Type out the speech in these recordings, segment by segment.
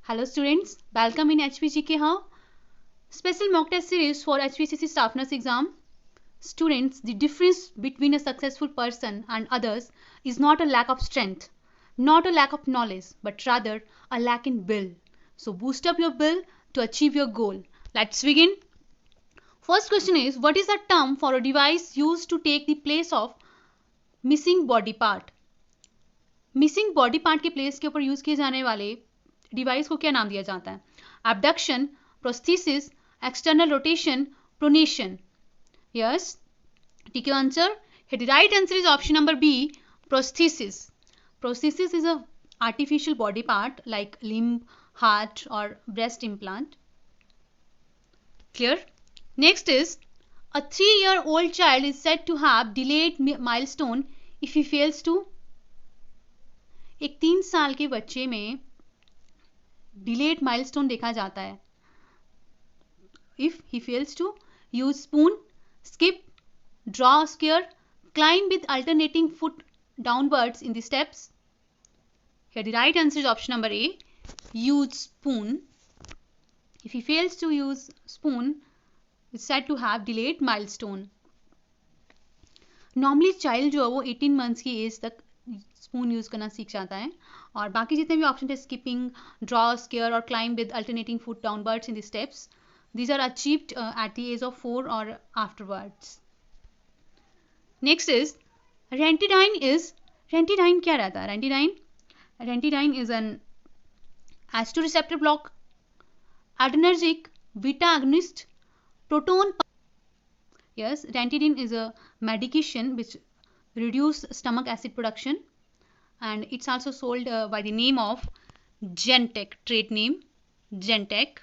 Hello students, welcome in HPGK How special mock test series for HPCC staff nurse exam. Students, the difference between a successful person and others is not a lack of strength, not a lack of knowledge, but rather a lack in will. So boost up your will to achieve your goal. Let's begin. First question is, what is the term for a device used to take the place of missing body part? Missing body part के place के ऊपर use किए जाने वाले device को क्या नाम दिया जाता है? Abduction, prosthesis, external rotation, pronation. Yes, ठीक है answer. The right answer is option number B, prosthesis. Prosthesis is a artificial body part like limb, heart or breast implant. Clear? Next is, a 3-year-old child is said to have delayed milestone if he fails to. एक 3 साल के बच्चे में delayed milestone देखा जाता है if he fails to use spoon, skip, draw square, climb with alternating foot downwards in the steps. Here the right answer is option number A, use spoon. If he fails to use spoon, it's said to have delayed milestone. Normally child जो है वो 18 months की as तक spoon use करना सीख जाता है और बाकी जितने भी ऑप्शन है स्किपिंग, ड्रॉ स्क्वायर और climb with alternating foot downwards in the steps, these are achieved at the age of 4 or afterwards. Next is ranitidine क्या रहता है? Ranitidine is an H2 receptor block, adrenergic, beta agonist, proton. Yes, ranitidine is a medication which reduce stomach acid production and it's also sold by the name of Gentech, trade name Gentech.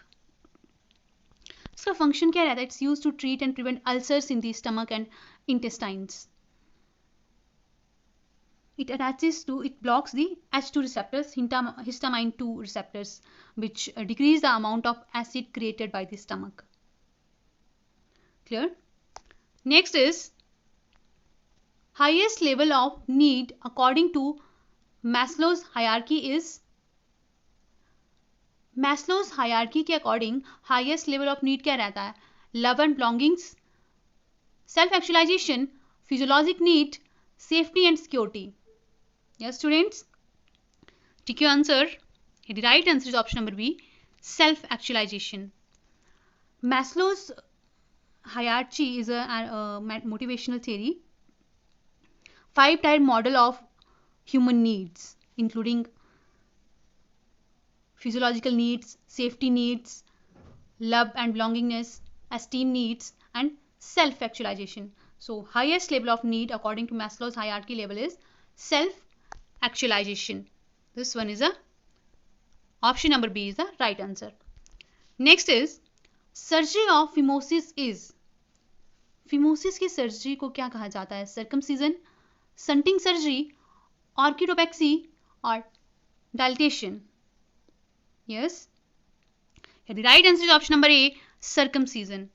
इसका function क्या रहता है? It's use to treat and prevent ulcers in the stomach and intestines. It attaches to, it blocks the H2 receptors, histamine 2 receptors, which decrease the amount of acid created by the stomach. Clear? Next is, highest level of need according to Maslow's hierarchy is. Maslow's hierarchy के according highest level of need क्या रहता है? Love and belongings, self actualisation, physiologic need, safety and security. Yes students, tick your answer. The right answer is option number B, self actualisation. Maslow's hierarchy is a motivational theory, 5-tier model of human needs including physiological needs, safety needs, love and belongingness, esteem needs and self-actualization. So highest level of need according to Maslow's hierarchy level is self-actualization. This one is a option number B is the right answer. Next is, surgery of phimosis is. phimosis की surgery को क्या कहा जाता है? Circumcision, shunting surgery, ऑर्किडोपेक्सी और dilatation. Yes. Here the right answer is option number A, circumcision.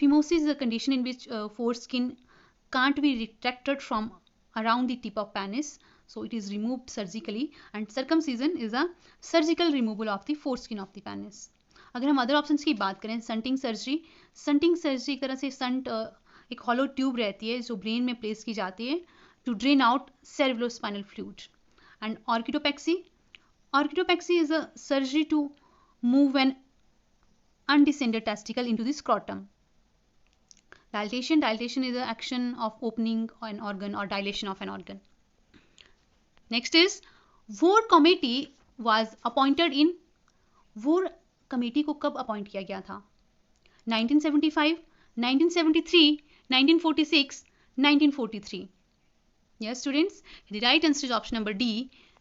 Phimosis is a condition in which foreskin can't be retracted from around the tip of penis, so it is removed surgically, and circumcision is a surgical removal of the foreskin of the penis. अगर हम other options की बात करें, shunting surgery एक तरह से shunt एक hollow tube रहती है जो ब्रेन में प्लेस की जाती है to drain out cerebrospinal fluid. And Orchidopexy is a surgery to move an undescended testicle into the scrotum. Dilatation is the action of opening an organ or dilation of an organ. Next is, War committee was appointed in. War committee को कब appoint किया गया था? 1975, 1973, 1946, 1943. Yes students, the right answer is option number D,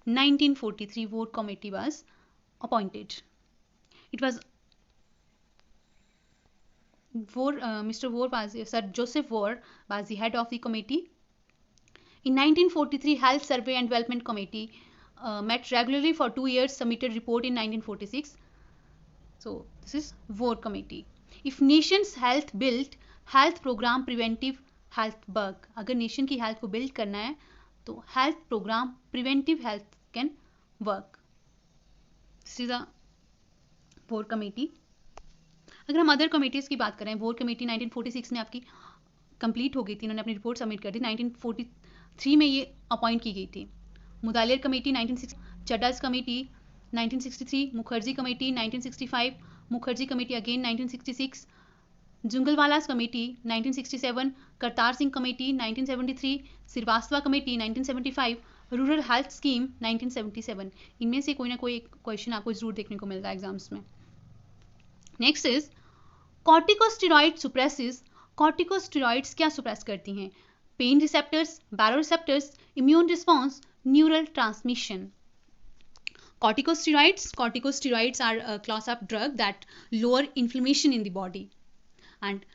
1943 War committee was appointed. It was Mr. War was Sir Joseph War was the head of the committee. In 1943, Health Survey and Development Committee met regularly for 2 years, submitted report in 1946. So this is War committee. If nation's health built, health program preventive health work. अगर nation की health को build करना है तो health programme preventive health can work. This is a Bhore committee. अगर हम other committees की बात करें, वोर कमेटी 1946 में आपकी कंप्लीट हो गई थी, इन्होंने अपनी रिपोर्ट सबमिट कर दी। 1943 में ये अपॉइंट की गई थी। Mudaliar committee 1960, Chadha's committee 1963, Mukherjee committee 1965, Mukherjee committee again 1966, Jungalwalla's committee 1967, Kartar Singh committee 1973, Srivastava committee 1975, rural health scheme 1977। इनमें से कोई ना कोई क्वेश्चन आपको जरूर देखने को मिलता है एग्जाम्स में। Next is corticosteroid suppresses. Corticosteroids क्या सुप्रेस करती हैं? Pain receptors, baro receptors, immune response, neural transmission. Corticosteroids are a class of drug that lower inflammation in the body and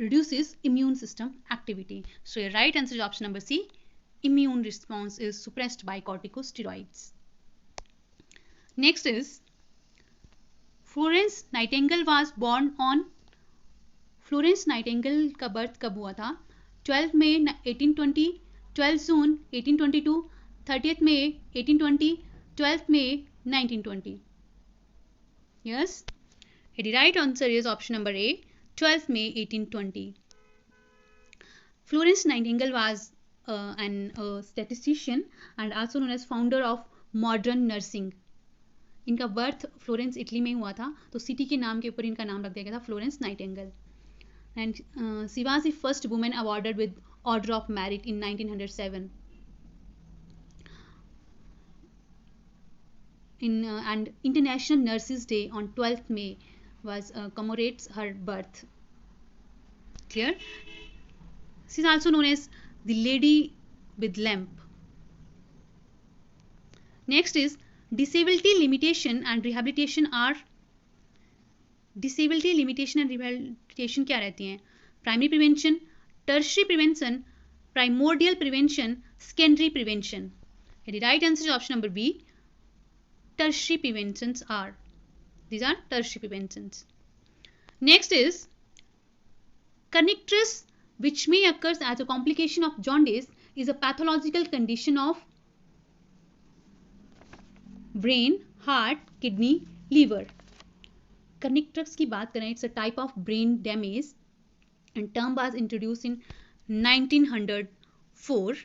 reduces immune system activity. So your right answer is option number C. Immune response is suppressed by corticosteroids. Next is Florence Nightingale was born on. Florence Nightingale का birth कब हुआ था? 12 मई 1820, 12 जून 1822, 30th May 1820, 12th May 1920. Yes, the right answer is option number A, 12th May 1820. Florence Nightingale was an statistician and also known as founder of modern nursing. इनका birth Florence Italy में हुआ था, तो city के नाम के ऊपर इनका नाम रख दिया गया था Florence Nightingale. And she was the first woman awarded with Order of Merit in 1907. And International Nurses Day on 12th May was commemorates her birth. Clear? She is also known as the Lady with Lamp. Next is disability limitation and rehabilitation are. Disability limitation and rehabilitation क्या रहती हैं? Primary prevention, tertiary prevention, primordial prevention, secondary prevention. The right answer is option number B. Tertiary preventions are. These are tertiary preventions. Next is kernicterus, which may occur as a complication of jaundice, is a pathological condition of brain, heart, kidney, liver. Kernicterus की बात करें, it's a type of brain damage and term was introduced in 1904.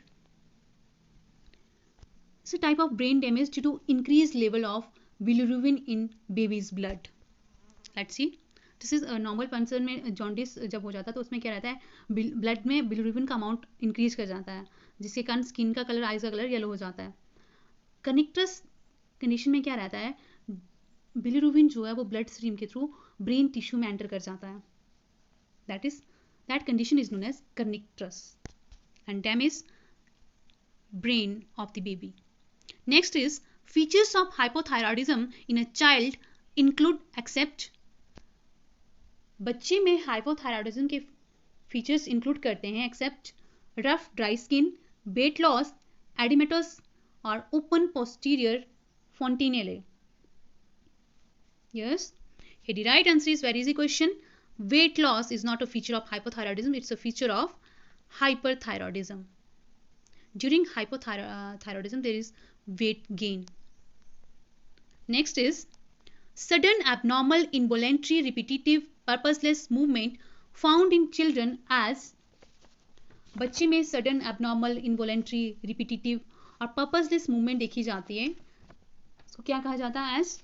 It's a type of brain damage due to increased level of bilirubin in baby's blood. Let's see. This is a normal person में jaundice जब हो जाता है तो उसमें क्या रहता है, ब्लड में बिलिरुबिन का अमाउंट इंक्रीज कर जाता है, जिसके कारण स्किन का कलर, आइज का कलर येलो हो जाता है। Kernicterus कंडीशन में क्या रहता है, बिलिरुबिन जो है वो ब्लड स्ट्रीम के थ्रू ब्रेन टिश्यू में एंटर कर जाता है। That condition is known as kernicterus and damage brain of the baby. Next is features of hypothyroidism in a child include except. बच्चे में हाइपोथायरॉयडिज्म के फीचर्स इंक्लूड करते हैं except rough dry skin, weight loss, oedematous और open posterior fontanelle. Yes, here the right answer is very easy question. Weight loss is not a feature of hypothyroidism, it's a feature of hyperthyroidism. During hypothyroidism there is weight gain. Next is sudden abnormal involuntary repetitive purposeless movement found in children as. बच्चे में sudden abnormal involuntary repetitive और purposeless movement देखी जाती है, इसको क्या कहा जाता है? एज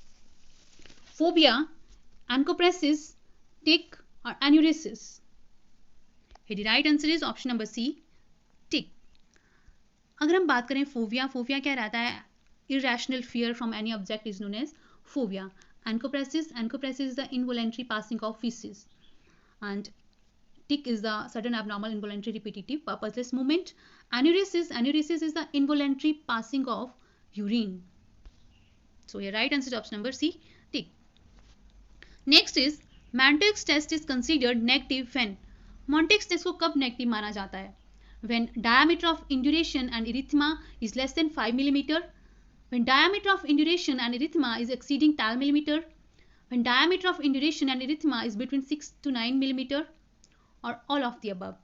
फोबिया, एनकोप्रेसिस, टिक और enuresis. The right answer is option number C, tic. अगर हम बात करें फोबिया, फोबिया क्या रहता है? Irrational fear from any object is known as phobia. Encopresis, encopresis is the involuntary passing of faeces and tic is the sudden abnormal involuntary repetitive purposeless movement. Enuresis is the involuntary passing of urine. So your right answer is option number C, tic. Next is Mantoux test is considered negative when. Mantoux test को कब negative माना जाता है? When diameter of induration and erythema is less than 5 mm, when diameter of induration and erythema is exceeding 10 mm, when diameter of induration and erythema is between 6 to 9 mm, or all of the above.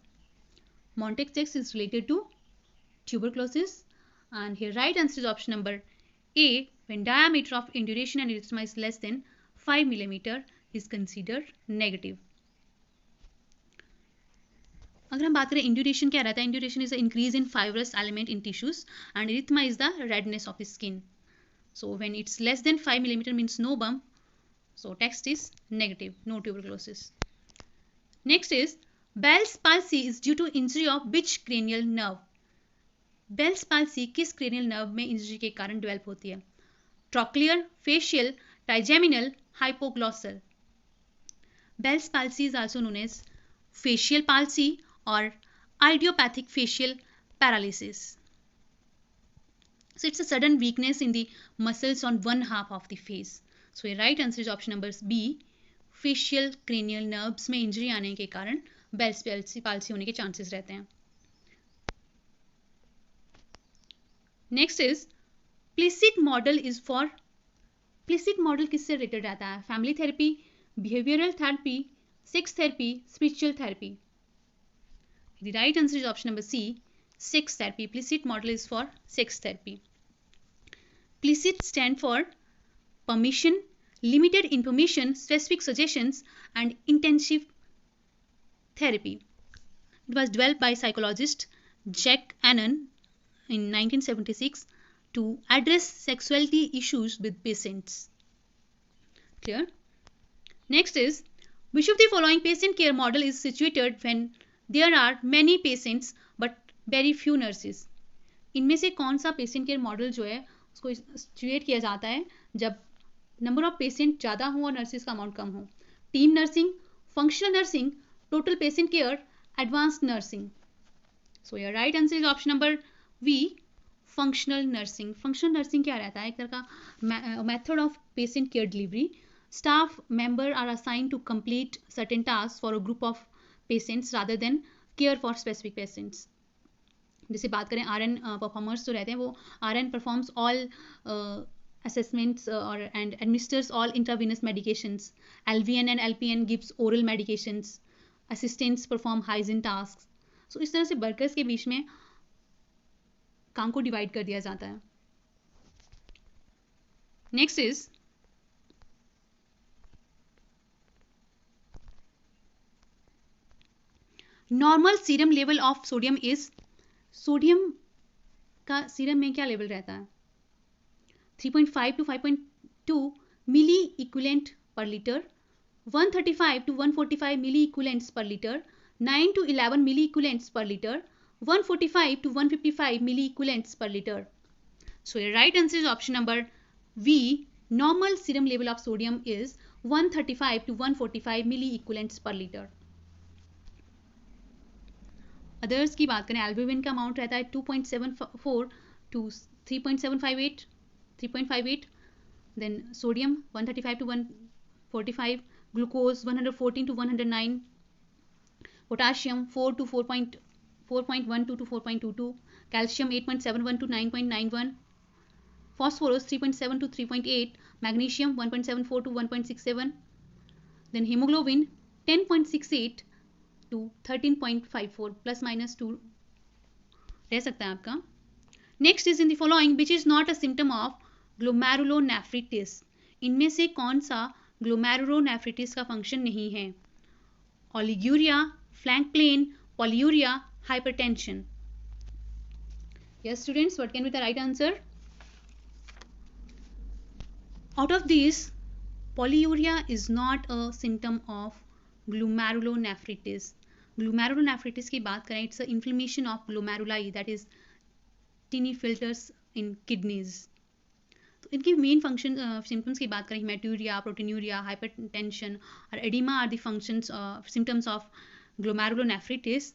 Mantoux test is related to tuberculosis and here right answer is option number A, When diameter of induration and erythema is less than 5 mm is considered negative. अगर हम बात करें induration क्या रहता है, induration is the increase in fibrous element in tissues and erythema is the redness of skin. So when it's less than 5 mm means no bump. So text is negative, no tuberculosis. Next is Bell's palsy is due to injury of which cranial nerve? Bell's palsy किस cranial nerve में injury के कारण develop होती है? Trochlear, facial, trigeminal, hypoglossal. Bell's palsy is also known as facial palsy or idiopathic facial paralysis. So it's a sudden weakness in the muscles on one half of the face. So your right answer is option number B. Facial cranial nerves में injury आने के कारण Bell's palsy होने के chances रहते हैं. Next is PLISSIT model is for. PLISSIT model किससे related रहता है? Family therapy, behavioural therapy, sex therapy, spiritual therapy. The right answer is option number C, sex therapy. Plicit model is for sex therapy. Plicit stand for permission, limited information, specific suggestions, and intensive therapy. It was developed by psychologist Jack Annan in 1976 to address sexuality issues with patients. Clear? Next is which of the following patient care model is situated when there are many patients but very few nurses. इनमें से कौन सा patient care model जो है उसको situate किया जाता है जब नंबर ऑफ पेशेंट ज़्यादा हो और नर्सिस का अमाउंट कम हो? Team nursing, functional nursing, total patient care, advanced nursing. So your right answer is option number B, functional nursing. Functional nursing क्या रहता है? एक तरह का method of patient care delivery. Staff member are assign to complete certain task for a group of patients rather than care for specific patients. जैसे बात करें RN performers जो रहते हैं वो RN performs all assessments and administers all intravenous medications. LVN and LPN gives oral medications. Assistants perform hygiene tasks. So इस तरह से वर्कर्स के बीच में काम को डिवाइड कर दिया जाता है. Next is normal serum level of sodium is. Sodium का सीरम में क्या लेवल रहता है? 3.5 to 5.2 milli equivalent per litre, 135 to 145 milli equivalents per litre, 9 to 11 milli equivalents per litre, 145 to 155 milli equivalents per litre. So your right answer is option number B. Normal serum level of sodium is 135 to 145 milli equivalents per litre. Others की बात करें, albumin का amount रहता है 2.74 to 3.58. Then sodium 135 to 145, glucose 114 to 109, potassium 4 to 4.12 to 4.22, calcium 8.71 to 9.91, phosphorus 3.7 to 3.8, magnesium 1.74 to 1.67, then haemoglobin 10.68 to 13.54, plus minus 2 रह सकता है आपका. Next is in the following which is not a symptom of glomerulonephritis. इनमें से कौन सा glomerulonephritis का function नहीं है? Oliguria, flank pain, polyuria, hypertension. Yes students, what can be the right answer? Out of this, polyuria is not a symptom of glomerulonephritis. Glomerulonephritis की बात करें, it's a inflammation of glomeruli, that is tiny filters in kidneys. तो इनकी main function symptoms की बात करें, haematuria, proteinuria, hypertension और oedema are the functions symptoms of glomerulonephritis,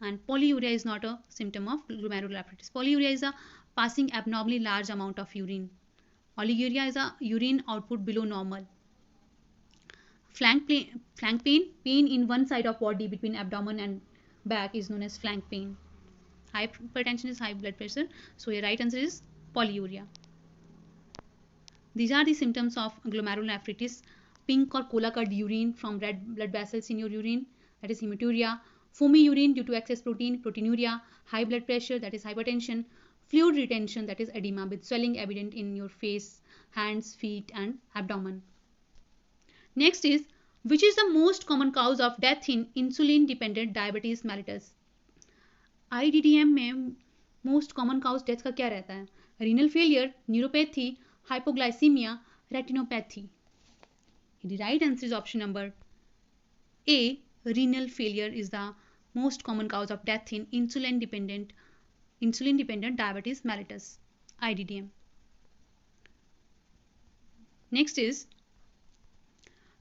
and polyuria is not a symptom of glomerulonephritis. Polyuria is a passing abnormally large amount of urine. Oliguria is a urine output below normal. Flank pain, pain in one side of body between abdomen and back is known as flank pain. Hypertension is high blood pressure. So your right answer is polyuria. These are the symptoms of glomerulonephritis. Pink or cola colored urine from red blood vessels in your urine, that is hematuria. Foamy urine due to excess protein, proteinuria. High blood pressure, that is hypertension. fluid retention, that is edema, with swelling evident in your face, hands, feet and abdomen. Next is, which is the most common cause of death in insulin dependent diabetes mellitus? IDDM में most common cause death का क्या रहता है? Renal failure, neuropathy, hypoglycaemia, retinopathy. The right answer is option number A. Renal failure is the most common cause of death in insulin dependent diabetes mellitus, IDDM. Next is,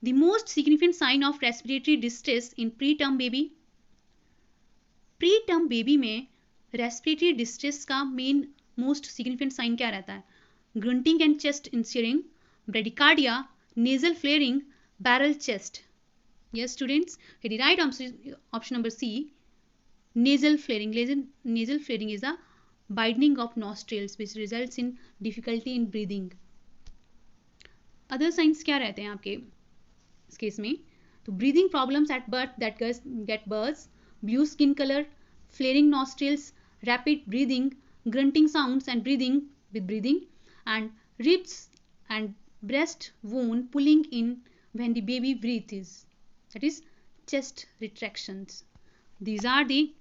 the most significant sign of respiratory distress in preterm baby. Preterm baby में respiratory distress का main most significant sign क्या रहता है? Grunting and chest इंसियरिंग, bradycardia, nasal flaring, barrel chest. Yes students, the right option number C, nasal flaring. Nasal flaring is the widening of nostrils which results in difficulty in breathing. Other signs क्या रहते हैं आपके इस case में? तो breathing problems at birth that get worse, blue skin color, flaring nostrils, rapid breathing, grunting sounds and breathing, and ribs and breast bone pulling in when the baby breathes, that is chest retractions. These are the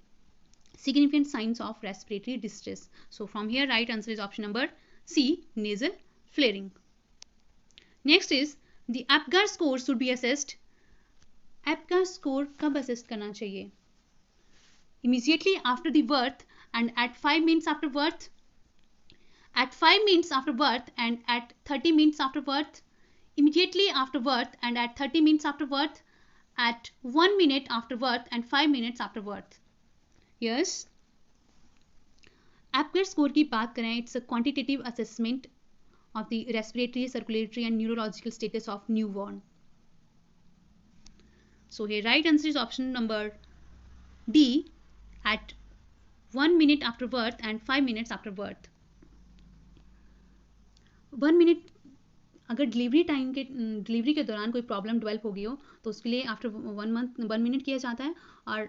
significant signs of respiratory distress. So from here right answer is option number C, nasal flaring. Next is, the APGAR score should be assessed. APGAR score कब assess करना चाहिए? Immediately after the birth and at 5 minutes after birth, at 5 minutes after birth and at 30 minutes after birth, immediately after birth and at 30 minutes after birth, at 1 minute after birth and 5 minutes after birth. Yes. APGAR score की बात करें, it's a quantitative assessment of the respiratory, circulatory and neurological status of newborn. So here right answer is option number D, at 1 minute after birth and 5 minutes after birth. 1 minute अगर delivery के दौरान कोई problem develop हो गई हो तो उसके लिए आफ्टर 1 मिनट किया जाता है, और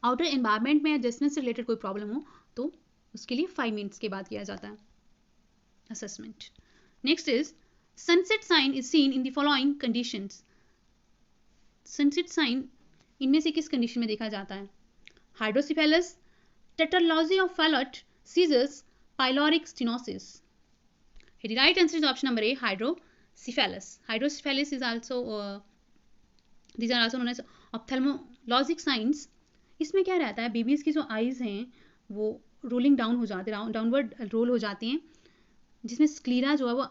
आउटर एनवायरनमेंट में एडजस्टमेंट से रिलेटेड कोई प्रॉब्लम हो तो उसके लिए 5 मिनट्स के बाद किया जाता है assessment. Next is, sunset sign is seen in the following conditions. Sunset sign इनमें से किस कंडीशन में देखा जाता है? Hydrocephalus, tetralogy of Fallot, seizures, pyloric stenosis. The right answer is option number A, hydrocephalus. Hydrocephalus is also these are also known as ophthalmologic signs. इसमें क्या रहता है? बेबीज की जो आईज हैं वो रोलिंग डाउन हो जाती है, डाउनवर्ड रोल हो जाती हैं, जिसमें स्क्लीरा जो है वो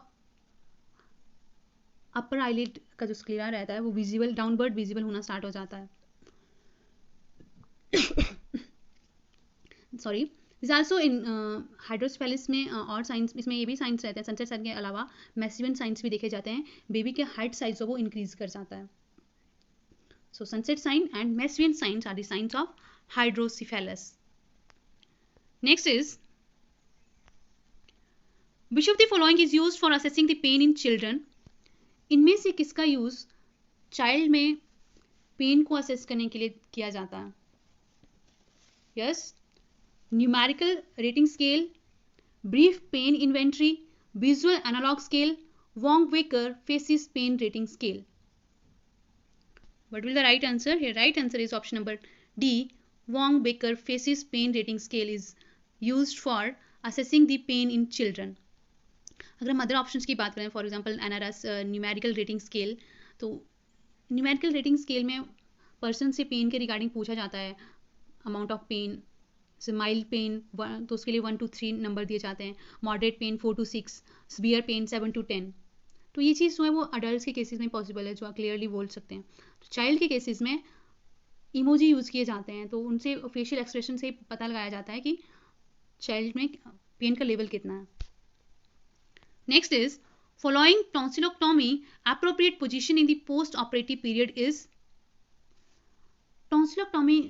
अपर आईलिड का जो स्क्लीरा रहता है वो विजिबल, डाउनवर्ड विजिबल होना स्टार्ट हो जाता है. सॉरी, इज आल्सो इन हाइड्रोसेफेलिस में और साइंस, इसमें ये भी साइंस रहते हैं. सनसेट साइन के अलावा मैसिवन साइंस भी देखे जाते हैं. बेबी के हाइट साइज जो वो इंक्रीज कर जाता है. So sunset sign and Macewen signs are the signs of hydrocephalus. Next is, which of the following is used for assessing the pain in children. इनमें से किसका यूज चाइल्ड में पेन को असेस करने के लिए किया जाता है? Yes, numerical rating scale, brief pain inventory, visual analog scale, Wong-Baker facies pain rating scale. What will the right answer? Here right answer is option number D, Wong-Baker facies pain rating scale is used for assessing the pain in children. अगर हम other options की बात करें, for example NRS numerical rating scale, तो numerical rating scale में person से pen के regarding पूछा जाता है, अमाउंट ऑफ पेन. से माइल्ड पेन तो उसके लिए 1 to 3 नंबर दिए जाते हैं, moderate pen 4 to 6, severe pain 7 to 10. तो ये चीज़ जो है वो अडल्ट के केसेस में पॉसिबल है, जो आप क्लियरली बोल सकते हैं. तो चाइल्ड के केसेस में इमोजी यूज़ किए जाते हैं, तो उनसे फेशियल एक्सप्रेशन से पता लगाया जाता है कि चाइल्ड में पेन का लेवल कितना है. Next is, following tonsillectomy appropriate position in the post operative period is. Tonsillectomy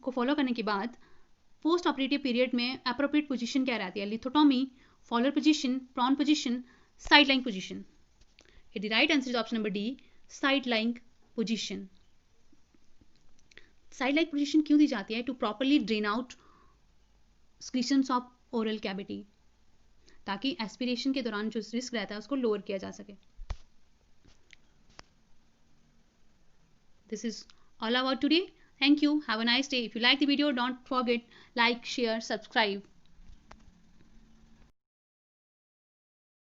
को फॉलो करने के बाद पोस्ट ऑपरेटिव पीरियड में एप्रोप्रिएट पोजीशन क्या रहती है? Lithotomy, Fowler position, prone position, side line position. The right answer is option number D, side line position. Side line position क्यों दी जाती है? To properly drain out secretions of oral cavity, ताकि aspiration के दौरान जो रिस्क रहता है उसको लोअर किया जा सके. This is all about today. Thank you. Have a nice day. If you like the video, don't forget like, share, subscribe.